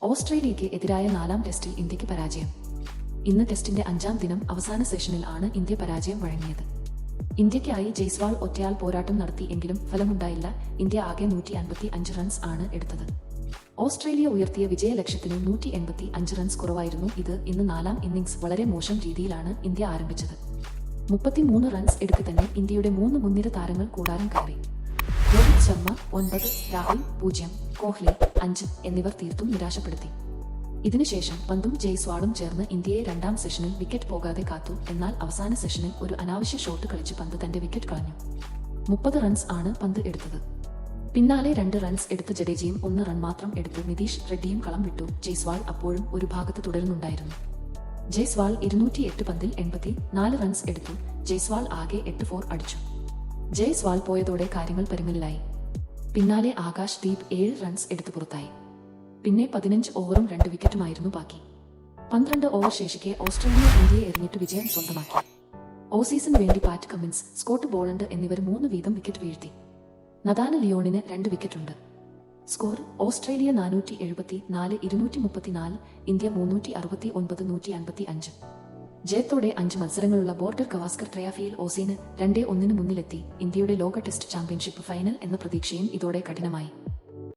ഓസ്ട്രേലിയയ്ക്ക് എതിരായ 4ാം ടെസ്റ്റിൽ ഇന്ത്യക്ക് പരാജയം. ഇന്ന് ടെസ്റ്റിന്റെ 5ാം ദിനം അവസാന സെഷനിൽ ആണ് ഇന്ത്യ പരാജയം വഴങ്ങിയത്. ഇന്ത്യയ്ക്കായി ജയ്സ്വാൾ ഒറ്റയാൾ പോരാട്ടം നടത്തി എങ്കിലും ഫലമുണ്ടായില്ല. ഇന്ത്യ ആകെ 155 റൺസ് ആണ് എടുത്തത്. ഓസ്ട്രേലിയ ഉയർത്തിയ വിജയ ലക്ഷ്യത്തിന് 185 റൺസ് കുറവായിരുന്നു. ഇന്ന് 4ാം ഇന്നിംഗ്സ് വളരെ മോശം രീതിയിലാണ് ഇന്ത്യ ആരംഭിച്ചത്. 33 റൺസ് എടുത്ത് തന്നെ ഇന്ത്യയുടെ 3 മുൻനിര താരങ്ങൾ കൂടാരം കയറി. രോഹിത് ശർമ്മ 9, രാഹുൽ 0, കോഹ്ലി 5 എന്നിവർ തീർത്തും നിരാശപ്പെടുത്തി. ഇതിനുശേഷം പന്തും ജയ്സ്വാളും ചേർന്ന് ഇന്ത്യയെ 2ാം സെഷനിൽ വിക്കറ്റ് പോകാതെ കാത്തു. എന്നാൽ അവസാന സെഷനിൽ ഒരു അനാവശ്യ ഷോട്ട് കളിച്ച് പന്ത് തന്റെ വിക്കറ്റ് കളഞ്ഞു. 30 റൺസ് ആണ് പന്ത് എടുത്തത്. പിന്നാലെ 2 റൺസ് എടുത്ത ജഡേജയും 1 റൺ മാത്രം എടുത്ത് നിതീഷ് റെഡ്ഡിയും കളം വിട്ടു. ജയ്സ്വാൾ അപ്പോഴും ഒരു ഭാഗത്ത് തുടരുന്നുണ്ടായിരുന്നു. ജയ്സ്വാൾ 208 പന്തിൽ 84 റൺസ് എടുത്തു. ജയ്സ്വാൾ ആകെ 8 4 അടിച്ചു. ജയ്സ്വാൾ പോയതോടെ കാര്യങ്ങൾ പരിങ്ങലിലായി. പിന്നാലെ ആകാശ് ദീപ് 7 റൺസ് എടുത്ത് പുറത്തായി. പിന്നെ 15 ഓവറും 2 വിക്കറ്റുമായിരുന്നു ബാക്കി. 12 ഓവർ ശേഷിക്കെ ഓസ്ട്രേലിയ ഇന്ത്യയെ എറിഞ്ഞിട്ട് വിജയം സ്വന്തമാക്കി. ഓസീസിന് വേണ്ടി പാറ്റ് കമ്മിൻസ്, സ്കോട്ട് ബോളണ്ട് എന്നിവർ 3 വീതം വിക്കറ്റ് വീഴ്ത്തി. നഥാന് ലിയോണിന് 2 വിക്കറ്റുണ്ട്. Score: Australia 474, 234, India 369, 155. ജയത്തോടെ 5 മത്സരങ്ങളുള്ള ബോർഡർ ഗവാസ്കർ ട്രയാഫിയിൽ ഓസീന് 2-1 മുന്നിലെത്തി. ഇന്ത്യയുടെ ലോക ടെസ്റ്റ് ചാമ്പ്യൻഷിപ്പ് ഫൈനൽ എന്ന പ്രതീക്ഷയും ഇതോടെ കഠിനമായി.